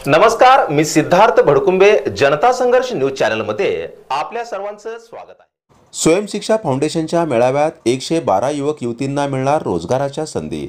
नमस्कार, मी सिद्धार्थ भडकुंबे जनता संघर्ष न्यूज चॅनलमध्ये आपल्या सर्वांचं स्वागत आहे। स्वयंशिक्षा फाउंडेशनच्या मेळाव्यात 112 युवक युवतींना मिळणार रोजगाराच्या संधी।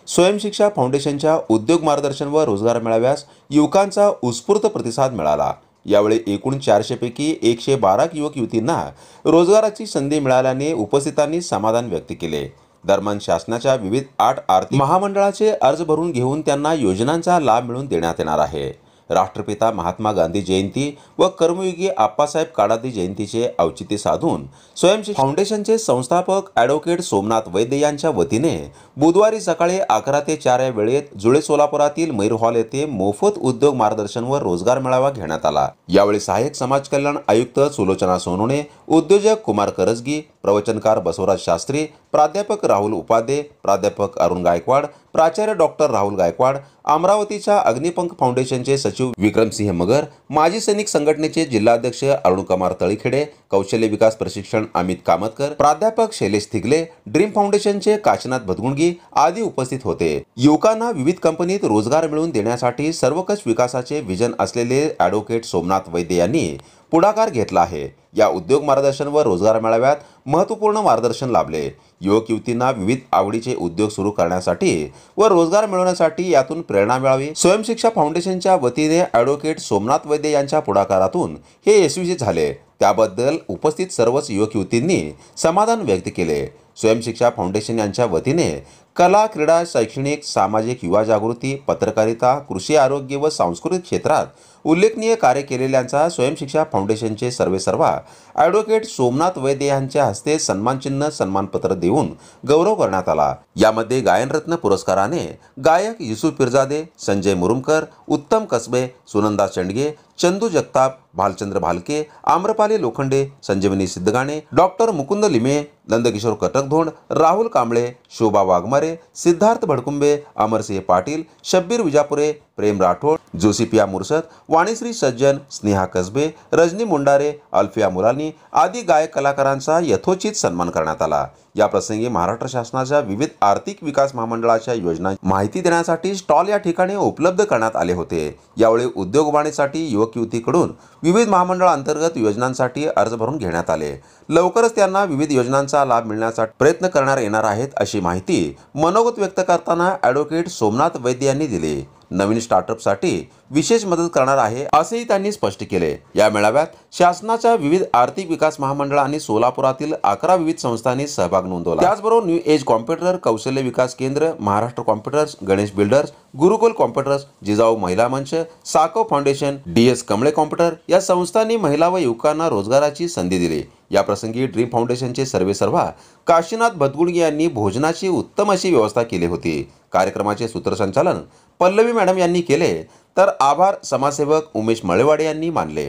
स्वयंशिक्षा फाउंडेशनच्या उद्योग मार्गदर्शन व रोजगार मेळाव्यास युवकांचा उत्स्फूर्त प्रतिसाद मिळाला। यावेळी एकूण 400 पैकी 112 युवक युवतींना रोजगाराची संधी मिळाल्याने उपस्थितांनी समाधान व्यक्त केले। दरम्यान शासनाच्या विविध 8 आर्थिक महामंडळाचे अर्ज भरून घेऊन त्यांना योजनांचा लाभ मिळवून देण्यात येणार आहे। राष्ट्रपिता महात्मा गांधी जयंती व कर्मयोगी आप्पासाहेब काडादी जयंतीचे औचित्य साधून स्वयंशिक्षा फाउंडेशनचे संस्थापक ॲडव्होकेट सोमनाथ वैद्य यांच्या वतीने बुधवारी सकाळी 11 ते 4 या वेळेत जुळे सोलापुरातील मैर हॉल येथे मोफत उद्योग मार्गदर्शन व रोजगार मेळावा घेण्यात आला। यावेळी सहाय्यक समाज कल्याण आयुक्त सुलोचना सोनोने, उद्योजक कुमार करजगी, प्रवचनकार बसवराज शास्त्री, प्राध्यापक राहुल उपाध्ये, प्राध्यापक अरुण गायकवाड, प्राचार्य डॉक्टर राहुल गायकवाड, अमरावतीच्या अग्निपंख फाउंडेशनचे सचिव विक्रमसिंह मगर, माजी सैनिक संघटनेचे जिल्हाध्यक्ष अरुणकुमार तळीखेडे, कौशल्य विकास प्रशिक्षण अमित कामतकर, प्राध्यापक शैलेश थिगले, ड्रीम फाउंडेशनचे काशीनाथ भदगुंडगी आदी उपस्थित होते। युवकांना विविध कंपनीत रोजगार मिळवून देण्यासाठी सर्वकष विकासाचे विजन असलेले ॲडव्होकेट सोमनाथ वैद्य यांनी पुढाकार घेतला आहे। या उद्योग मार्गदर्शन व रोजगार मेळाव्यात महत्त्वपूर्ण मार्गदर्शन लाभले। युवक युवतींना विविध आवडीचे उद्योग सुरू करण्यासाठी व रोजगार मिळवण्यासाठी यातून प्रेरणा मिळावी। स्वयंशिक्षा फाउंडेशनच्या वतीने ॲडव्होकेट सोमनाथ वैद्य यांच्या पुढाकारातून हे यशस्वी झाले, त्याबद्दल उपस्थित सर्वच युवक युवतींनी समाधान व्यक्त केले। स्वयंशिक्षा फाउंडेशन यांच्या वतीने कला, क्रीडा, शैक्षणिक, सामाजिक, युवा जागृती, पत्रकारिता, कृषी, आरोग्य व सांस्कृतिक क्षेत्रात उल्लेखनीय कार्य केलेल्यांचा स्वयंशिक्षा फाउंडेशनचे सर्वेसर्वा ॲडव्होकेट सोमनाथ वैद्य यांच्या हस्ते सन्मानचिन्ह, सन्मानपत्र देऊन गौरव करण्यात आला। यामध्ये गायनरत्न पुरस्काराने गायक युसुफ पिरजादे, संजय मुरुमकर, उत्तम कसबे, सुनंदा चंडगे, चंदू जगताप, भालचंद्र भालके, आम्रपाली लोखंडे, संजीवनी सिद्धगाणे, डॉक्टर मुकुंद लिमे, नंदकिशोर कटकधोंड, राहुल कांबळे, शोभा वाघमारे, सिद्धार्थ भडकुंबे, अमरसिंह पाटील, शब्बीर विजापुरे, प्रेम राठोड, जोसिपिया मुरसद, वाणीश्री सज्जन, स्नेहा कसबे, रजनी मुंडारे, अल्फिया मुलानी आदी गायक कलाकारांचा यथोचित सन्मान करण्यात आला। या प्रसंगी महाराष्ट्र शासनाच्या विविध आर्थिक विकास महामंडळाच्या योजना माहिती देण्यासाठी स्टॉल या ठिकाणी उपलब्ध करण्यात आले होते। यावेळी उद्योग उभारण्यासाठी युवक युवतीकडून विविध महामंडळांतर्गत योजनांसाठी अर्ज भरून घेण्यात आले। लवकरच त्यांना विविध योजनांचा लाभ मिळण्यासाठी प्रयत्न करण्यात येणार आहेत, अशी माहिती मनोगत व्यक्त करताना ॲडव्होकेट सोमनाथ वैद्य यांनी दिली। नवीन स्टार्टअपसाठी विशेष मदत करणार आहे, असेही त्यांनी स्पष्ट केले। या मेळाव्यात शासनाच्या विविध आर्थिक विकास महामंडळ आणि सोलापुरातील 11 विविध संस्थांनी सहभाग नोंदवला। त्याचबरोबर न्यू एज कॉम्प्युटर, कौशल्य विकास केंद्र, महाराष्ट्र कॉम्प्युटर्स, गणेश बिल्डर्स, गुरुकुल कॉम्प्युटर्स, जिजाऊ महिला मंच, साको फाउंडेशन, DS कमळे कॉम्प्युटर या संस्थांनी महिला व युवकांना रोजगाराची संधी दिली। या प्रसंगी ड्रीम फाउंडेशनचे सर्वेसर्वा काशीनाथ भदगुंडगी यांनी भोजनाची उत्तम अशी व्यवस्था केली होती। कार्यक्रमाचे सूत्रसंचालन पल्लवी मॅडम यांनी केले, तर आभार समाजसेवक उमेश मळेवाडे यांनी मानले।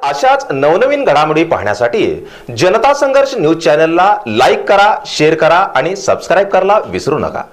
अशाच नवनवीन घडामोडी पाहण्यासाठी जनता संघर्ष न्यूज चॅनलला लाईक करा, शेअर करा आणि सबस्क्राइब करायला विसरू नका।